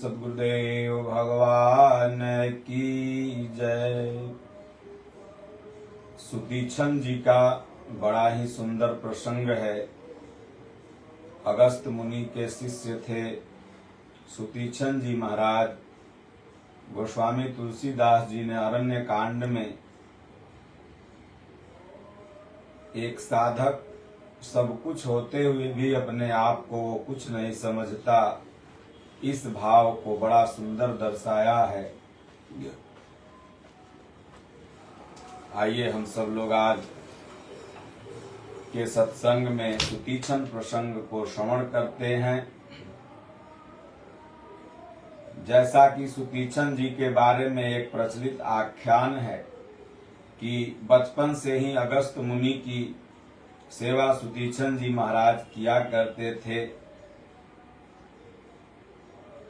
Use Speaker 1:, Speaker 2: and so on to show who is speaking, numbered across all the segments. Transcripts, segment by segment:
Speaker 1: सद्गुरुदेव भगवान की जय। सुतीक्षण जी का बड़ा ही सुंदर प्रसंग है। अगस्त मुनि के शिष्य थे सुतीक्षण जी महाराज। गोस्वामी तुलसीदास जी ने अरण्य कांड में एक साधक सब कुछ होते हुए भी अपने आप को वो कुछ नहीं समझता, इस भाव को बड़ा सुंदर दर्शाया है। आइए हम सब लोग आज के सत्संग में सुतीक्षण प्रसंग को श्रवण करते हैं। जैसा कि सुतीक्षण जी के बारे में एक प्रचलित आख्यान है कि बचपन से ही अगस्त मुनि की सेवा सुतीक्षण जी महाराज किया करते थे।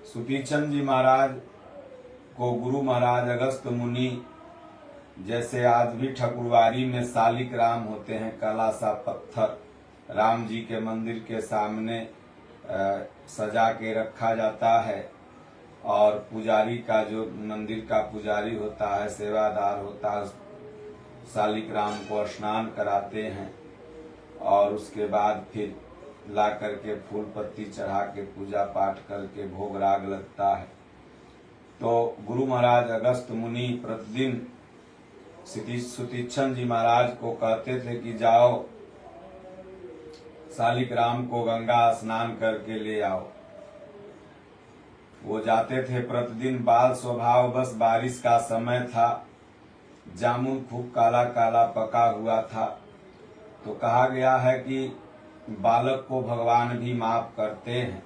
Speaker 1: सुतीक्षण जी महाराज को गुरु महाराज अगस्त मुनि, जैसे आज भी ठकुरवारी में सालिक राम होते हैं, काला सा पत्थर राम जी के मंदिर के सामने सजा के रखा जाता है और पुजारी का जो मंदिर का पुजारी होता है, सेवादार होता है, सालिक राम को स्नान कराते हैं और उसके बाद फिर ला करके फूल पत्ती चढ़ा के पूजा पाठ करके भोग राग लगता है। तो गुरु महाराज अगस्त मुनि प्रतिदिन सुतीक्षण जी महाराज को कहते थे कि जाओ सालिक राम को गंगा स्नान करके ले आओ। वो जाते थे प्रतिदिन। बाल स्वभाव, बस बारिश का समय था, जामुन खूब काला काला पका हुआ था। तो कहा गया है कि बालक को भगवान भी माफ करते हैं।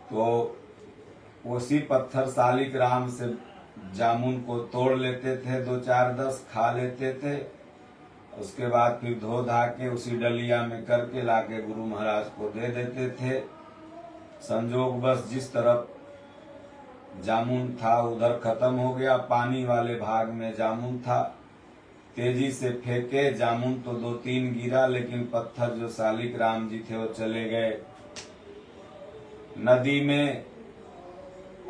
Speaker 1: तो उसी पत्थर सालिक राम से जामुन को तोड़ लेते थे, 2-4-10 खा लेते थे। उसके बाद फिर धो धा के उसी डलिया में करके लाके गुरु महाराज को दे देते थे। संजोग बस जिस तरफ जामुन था उधर खत्म हो गया, पानी वाले भाग में जामुन था। तेजी से फेंके, जामुन तो 2-3 गिरा, लेकिन पत्थर जो सालिक राम जी थे वो चले गए नदी में।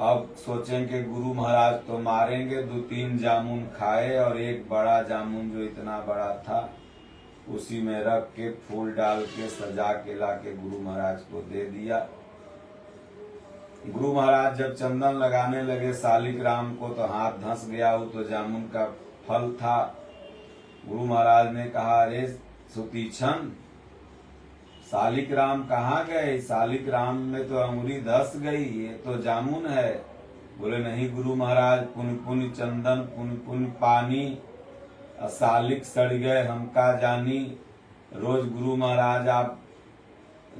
Speaker 1: अब सोचेंगे गुरु महाराज तो मारेंगे, 2-3 जामुन खाए और एक बड़ा जामुन जो इतना बड़ा था उसी में रख के फूल डाल के सजा के ला के गुरु महाराज को दे दिया। गुरु महाराज जब चंदन लगाने लगे सालिक राम को तो हाथ धंस गया, वो तो जामुन का फल था। गुरु महाराज ने कहा, अरे सुतीक्षण, सालिक राम कहाँ गए? सालिक राम में तो अंगुली धस गई, ये तो जामुन है। बोले नहीं गुरु महाराज, पुन पुन चंदन पुन पुन पानी, सालिक सड़ गए हम का जानी। रोज गुरु महाराज आप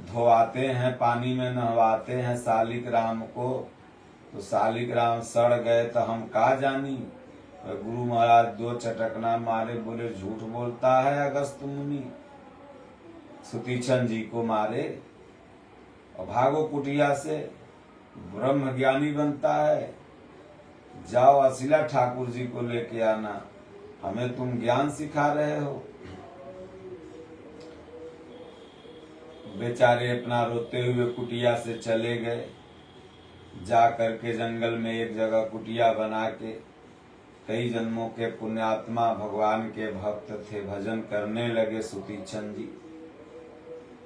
Speaker 1: धोआते हैं, पानी में नहवाते हैं सालिक राम को, तो सालिक राम सड़ गए तो हम का जानी। गुरु महाराज 2 चटकना मारे, बोले झूठ बोलता है अगस्त मुनि। सुतीक्षण जी को मारे और भागो कुटिया से, ब्रह्म ज्ञानी बनता है। जाओ अशिला ठाकुर जी को लेके आना, हमें तुम ज्ञान सिखा रहे हो। बेचारे अपना रोते हुए कुटिया से चले गए। जा करके जंगल में एक जगह कुटिया बना के, कई जन्मों के पुण्यात्मा भगवान के भक्त थे, भजन करने लगे सुतीक्षण जी।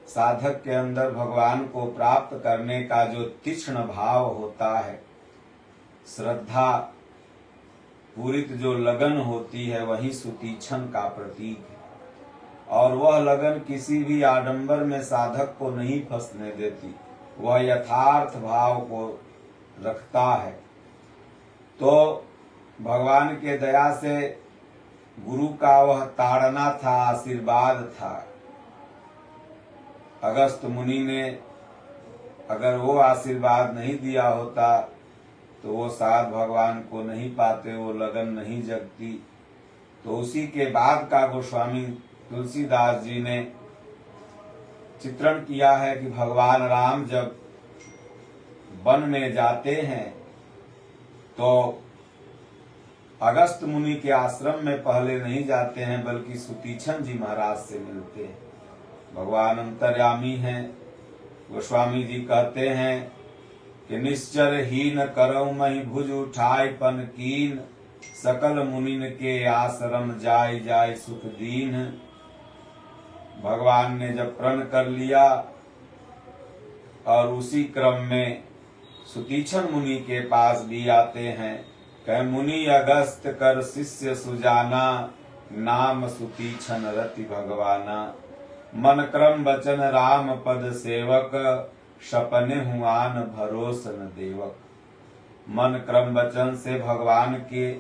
Speaker 1: साधक के अंदर भगवान को प्राप्त करने का जो तीक्ष्ण भाव होता है, श्रद्धा पूरित जो लगन होती है, वही सुतीक्षण का प्रतीक है। और वह लगन किसी भी आडंबर में साधक को नहीं फंसने देती, वह यथार्थ भाव को रखता है। तो भगवान के दया से गुरु का वह ताड़ना था, आशीर्वाद था। अगस्त मुनि ने अगर वो आशीर्वाद नहीं दिया होता तो वो साध भगवान को नहीं पाते, वो लगन नहीं जगती। तो उसी के बाद का गोस्वामी तुलसीदास जी ने चित्रण किया है कि भगवान राम जब वन में जाते हैं तो अगस्त मुनि के आश्रम में पहले नहीं जाते हैं, बल्कि सुतीक्षण जी महाराज से मिलते हैं। भगवान अंतर्यामी हैं। गोस्वामी जी कहते हैं कि निश्चर हीन करऊ मही भुज उठाय पन कीन, सकल मुनिन के आश्रम जाय जाय सुख दीन। भगवान ने जब प्रण कर लिया और उसी क्रम में सुतीक्षण मुनि के पास भी आते हैं। कह मुनि अगस्त कर शिष्य सुजाना, नाम सुतीक्षण रति भगवाना। मन क्रम वचन राम पद सेवक, सपने हुआन भरोसन देवक। मन क्रम वचन से भगवान के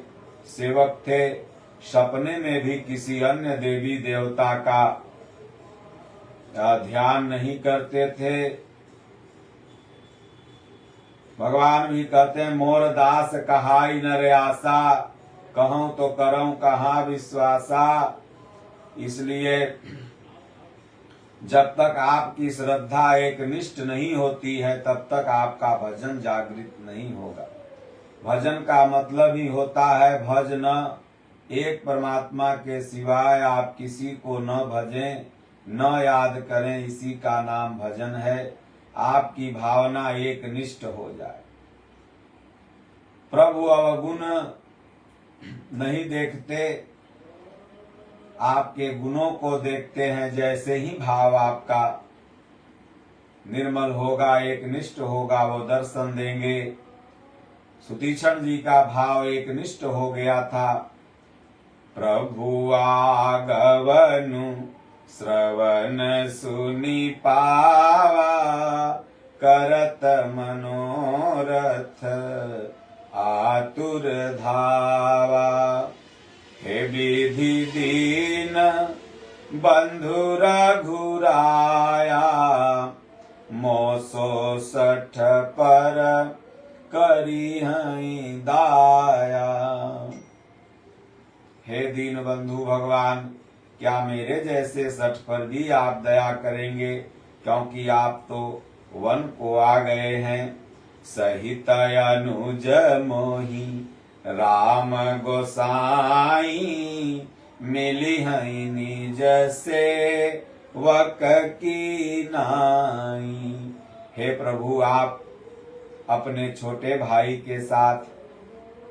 Speaker 1: सेवक थे, सपने में भी किसी अन्य देवी देवता का ध्यान नहीं करते थे। भगवान भी कहते हैं मोर दास कहाई नर आशा, कहूं तो करऊं कहाँ विश्वासा। इसलिए जब तक आपकी श्रद्धा एक निष्ठ नहीं होती है तब तक आपका भजन जागृत नहीं होगा। भजन का मतलब ही होता है भज न, एक परमात्मा के सिवाय आप किसी को न भजें, न याद करें, इसी का नाम भजन है। आपकी भावना एक निष्ठ हो जाए। प्रभु अवगुण नहीं देखते, आपके गुणों को देखते हैं। जैसे ही भाव आपका निर्मल होगा, एक निष्ठ होगा, वो दर्शन देंगे। सुतीक्षण जी का भाव एक निष्ठ हो गया था। प्रभु आगवनु श्रवण सुनि पावा, करत मनोरथ आतुर धावा। हे विधि दीन बंधु रघुराया, मोसो सठ पर करी हई दाया। हे दीन बंधु भगवान, क्या मेरे जैसे सठ पर भी आप दया करेंगे? क्योंकि आप तो वन को आ गए हैं। सहित अनुज मोही राम गोसाई, मिली हई निज से वक की नाई। हे प्रभु, आप अपने छोटे भाई के साथ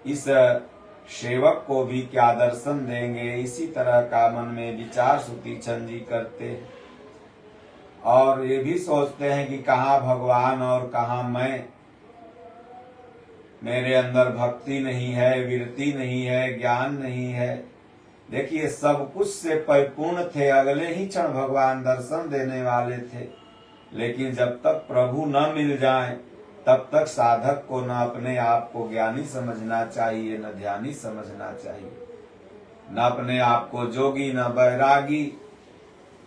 Speaker 1: इस सेवक को भी क्या दर्शन देंगे? इसी तरह का मन में विचार सुतीक्षण जी करते और ये भी सोचते हैं कि कहाँ भगवान और कहाँ मैं। मेरे अंदर भक्ति नहीं है, विरति नहीं है, ज्ञान नहीं है। देखिए, सब कुछ से परिपूर्ण थे, अगले ही क्षण भगवान दर्शन देने वाले थे। लेकिन जब तक प्रभु न मिल जाएं, तब तक साधक को न अपने आप को ज्ञानी समझना चाहिए, न ध्यानी समझना चाहिए, न अपने आप को जोगी न बैरागी।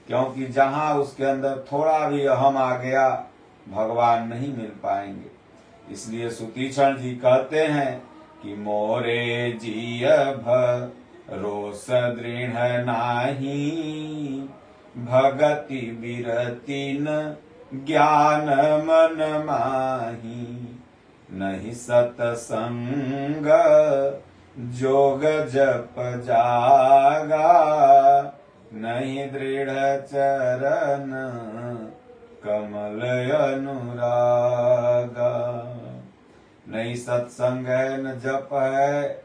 Speaker 1: क्योंकि जहां उसके अंदर थोड़ा भी अहम आ गया, भगवान नहीं मिल पाएंगे। इसलिए सुतीक्षण जी कहते हैं कि मोरे जिय भरोस दृढ़ नाही, भगति बिरति न ज्ञान मन माही। नहीं सतसंग जोग जप जागा, नहीं दृढ़ चरण कमल अनुरागा। नहीं सत्संग है, न जप है,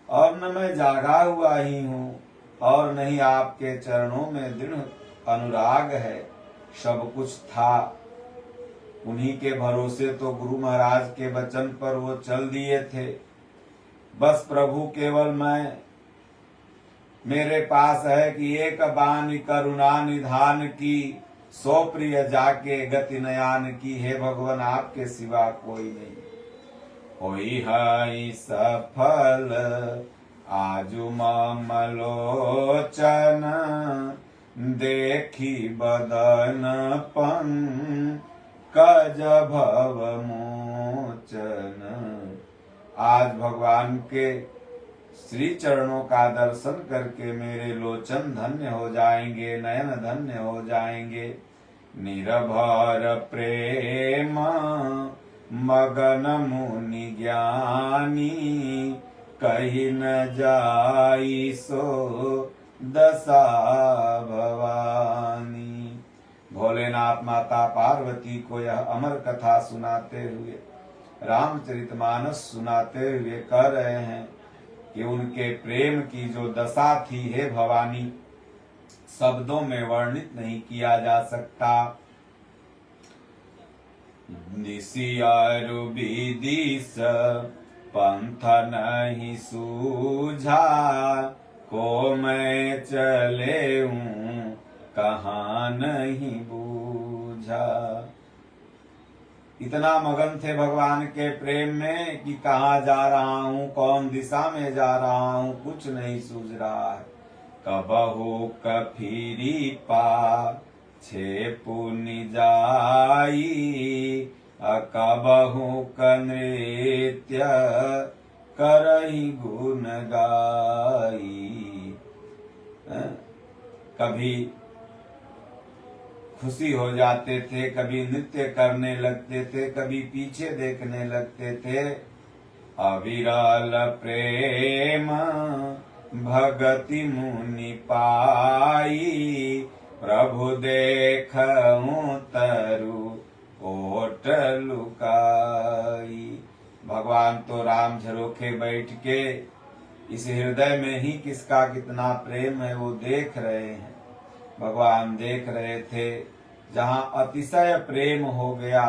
Speaker 1: और न मैं जागा हुआ ही हूँ, और नहीं आपके चरणों में दृढ़ अनुराग है। सब कुछ था, उन्हीं के भरोसे तो गुरु महाराज के वचन पर वो चल दिए थे। बस प्रभु केवल मैं, मेरे पास है कि एक बानी करुणा निधान की, सो प्रिय जाके गति नयान की। हे भगवान, आपके सिवा कोई नहीं। होई हई सफल आजु ममलोचन, देखी बदन पंकज भव मोचन। आज भगवान के श्री चरणों का दर्शन करके मेरे लोचन धन्य हो जाएंगे, नयन धन्य हो जाएंगे। निरभर प्रेम मगन मुनि ज्ञानी, कही न जाई सो दशा भवानी। भोलेनाथ माता पार्वती को यह अमर कथा सुनाते हुए रामचरितमानस सुनाते हुए कह रहे हैं कि उनके प्रेम की जो दशा थी हे भवानी, शब्दों में वर्णित नहीं किया जा सकता। निशियारु विदिश पंथ नहीं सूझा, को मैं चले हूँ कहाँ नहीं बूझा। इतना मगन थे भगवान के प्रेम में कि कहाँ जा रहा हूँ, कौन दिशा में जा रहा हूँ, कुछ नहीं सूझ रहा है। कबहु कफिरी पा छे पुनि जाई, कबहु कनृत्य करहि गुण गाई। कभी खुशी हो जाते थे, कभी नृत्य करने लगते थे, कभी पीछे देखने लगते थे। अविरल प्रेम भगति मुनि पाई, प्रभु देखऊं तरु ओट लुकाई। भगवान तो राम झरोखे बैठ के इस हृदय में ही किसका कितना प्रेम है वो देख रहे हैं। भगवान देख रहे थे जहाँ अतिशय प्रेम हो गया,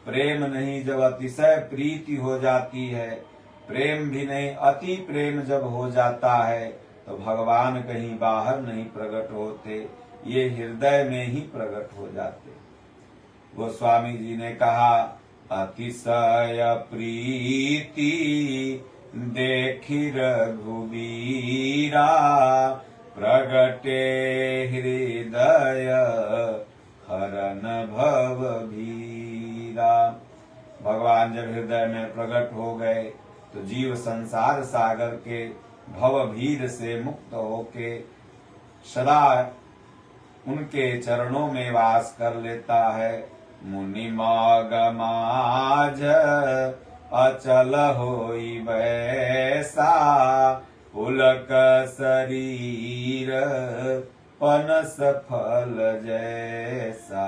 Speaker 1: प्रेम नहीं जब अतिशय प्रीति हो जाती है, प्रेम भी नहीं अति प्रेम जब हो जाता है तो भगवान कहीं बाहर नहीं प्रकट होते, ये हृदय में ही प्रकट हो जाते। गोस्वामी जी ने कहा अतिशय प्रीति देखि रघुवीरा, प्रगटे हृदय हरन भव भीरा। भगवान जब हृदय में प्रकट हो गए तो जीव संसार सागर के भव भीर से मुक्त होके सदा उनके चरणों में वास कर लेता है। मुनि माग माझ अचल होई वैसा, पुलक शरीर पनस फल जैसा।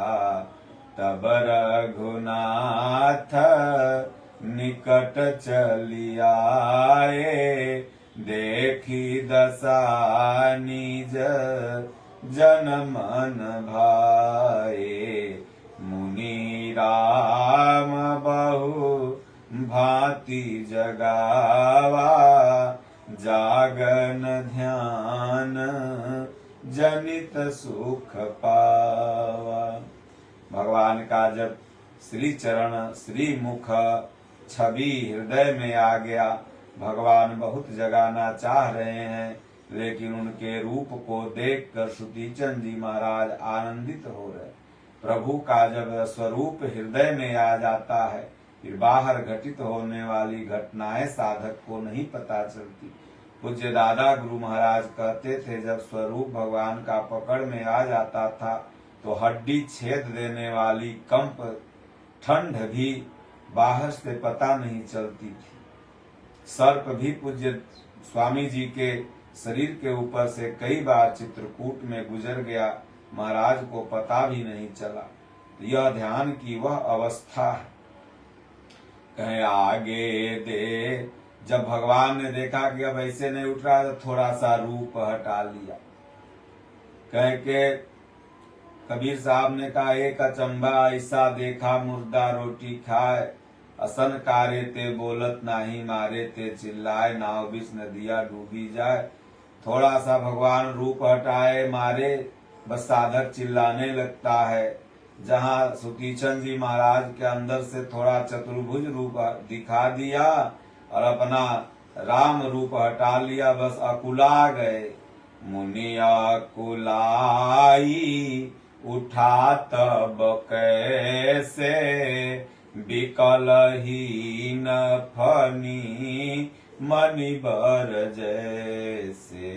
Speaker 1: तब रघुनाथ निकट चली आए, देखी दशा निज जन मन भाए। मुनि राम बहु भांति जगावा, जागन ध्यान जनित सुख पावा। भगवान का जब श्री चरण श्री मुख छवि हृदय में आ गया, भगवान बहुत जगाना चाह रहे हैं, लेकिन उनके रूप को देखकर सुतीचंद जी महाराज आनंदित हो रहे। प्रभु का जब स्वरूप हृदय में आ जाता है, फिर बाहर घटित होने वाली घटनाएं साधक को नहीं पता चलती। पूज्य दादा गुरु महाराज कहते थे, जब स्वरूप भगवान का पकड़ में आ जाता था तो हड्डी छेद देने वाली कंप ठंड भी बाहर से पता नहीं चलती थी। सर्प भी पूज्य स्वामी जी के शरीर के ऊपर से कई बार चित्रकूट में गुजर गया, महाराज को पता भी नहीं चला। यह ध्यान की वह अवस्था है। कहीं आगे दे, जब भगवान ने देखा कि अब ऐसे नहीं उठ रहा तो थोड़ा सा रूप हटा लिया। कह के कबीर साहब ने कहा एक अचंबा ऐसा देखा, मुर्दा रोटी खाए, असन कारे ते बोलत नाही, मारे ते चिल्लाए, नाव बिच नदिया डूबी जाए। थोड़ा सा भगवान रूप हटाए, मारे, बस साधक चिल्लाने लगता है। जहाँ सुतीचंद जी महाराज के अंदर से थोड़ा चतुर्भुज रूप दिखा दिया और अपना राम रूप हटा लिया, बस अकुला गए। मुनि अकुलाई उठा तब कैसे, विकलहीन फनी मणिबर जैसे।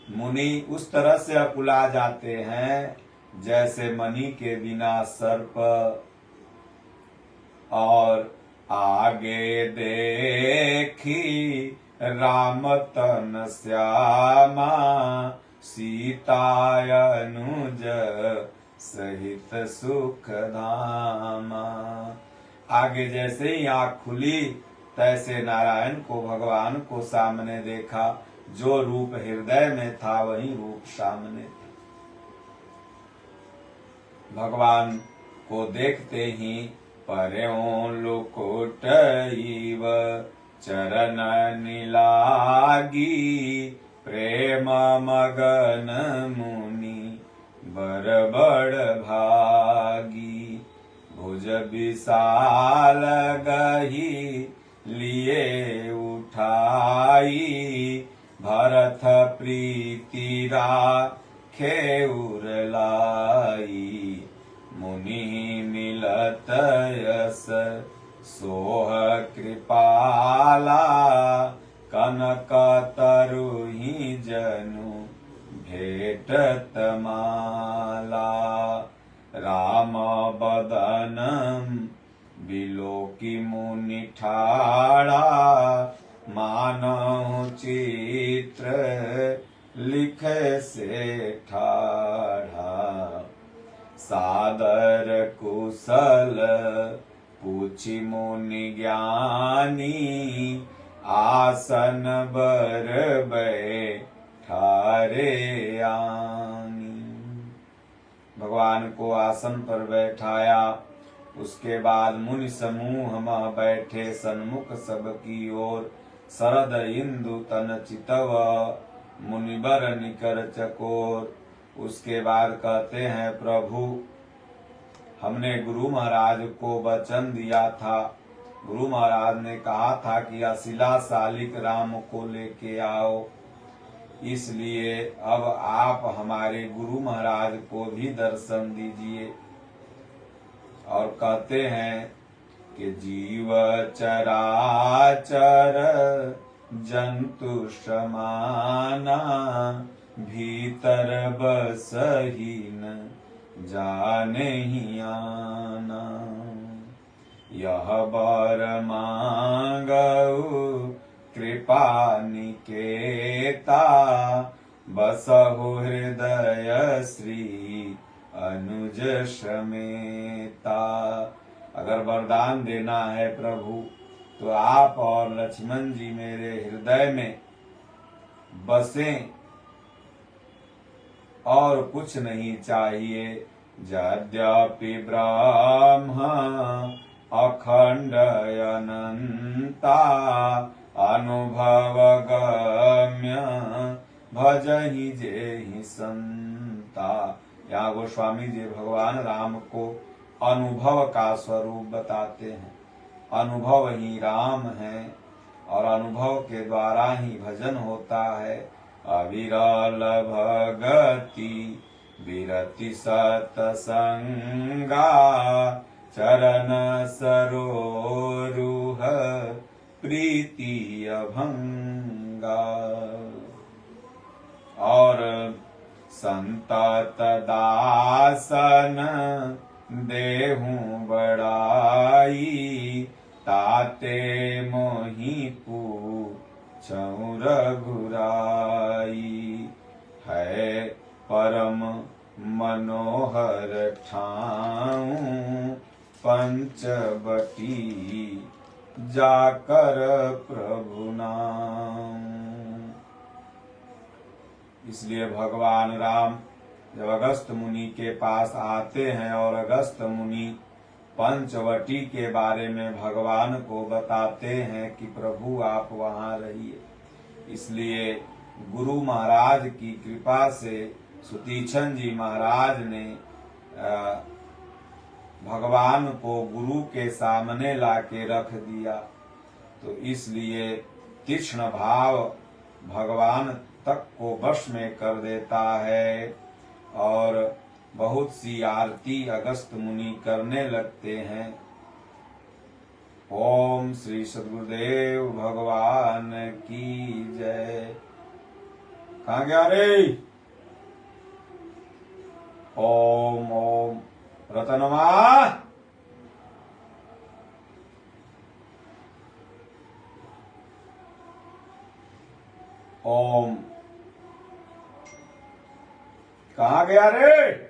Speaker 1: मुनि उस तरह से अकुला जाते हैं जैसे मणि के बिना सर्प। और आगे देखी राम तन श्यामा, सीता अनुज सहित सुख धामा। आगे जैसे ही आंख खुली तैसे नारायण को, भगवान को सामने देखा। जो रूप हृदय में था वही रूप सामने था। भगवान को देखते ही पर्यों लुकुटइव चरण निलागी, प्रेम मगन मुनि बर बड़ भागी। भुज विशाल गही लिए उठाई, भरत प्रीति राखे उरलाई। मुनि मिलत यस सोह कृपाला, कनक तरुहि जनु भेटत माला। राम बदनम बिलोकी मुनि ठाड़ा, मानहु चित्र लिखे से ठाढ़ा। सादर कुशल पूछी मुनि ज्ञानी, आसन बर बैठारे आनी। भगवान को आसन पर बैठाया। उसके बाद मुनि समूह में बैठे सन्मुख सबकी ओर। शरद इंदु तन चितव मुनिबर निकर चकोर। उसके बाद कहते हैं, प्रभु हमने गुरु महाराज को वचन दिया था। गुरु महाराज ने कहा था कि अशिला शालिक राम को लेके आओ, इसलिए अब आप हमारे गुरु महाराज को भी दर्शन दीजिए। और कहते हैं कि जीव चराचर जंतु समाना, भीतर बसही न जाने ही आना। यह बर मांगऊ कृपा निकेता, बसहु हृदय श्री अनुज समेता। अगर वरदान देना है प्रभु तो आप और लक्ष्मण जी मेरे हृदय में बसें और कुछ नहीं चाहिए। यद्यपि ब्रह्म अखंड अनंता, अनुभव गम्य भजहि जेहि संता। यहाँ गोस्वामी जी भगवान राम को अनुभव का स्वरूप बताते हैं। अनुभव ही राम है और अनुभव के द्वारा ही भजन होता है। अविरल भगति विरति सतसंगा, चरण सरोरुह प्रीति अभंगा। और संतत दासन देहूं बड़ाई, ताते मोहि पूछऊं रघुराई। है परम मनोहर ठाऊं, पंचवटी जाकर प्रभु नाम। इसलिए भगवान राम जब अगस्त मुनि के पास आते हैं और अगस्त मुनि पंचवटी के बारे में भगवान को बताते हैं कि प्रभु आप वहां रहिए। इसलिए गुरु महाराज की कृपा से सुतीक्षण जी महाराज ने भगवान को गुरु के सामने लाके रख दिया। तो इसलिए तीक्ष्ण भाव भगवान तक को वश में कर देता है और बहुत सी आरती अगस्त मुनि करने लगते हैं। ओम श्री सद्गुरुदेव भगवान की जय। कहाँ गया रे? ओम ओम रतनमा। ओम। कहाँ गया रे?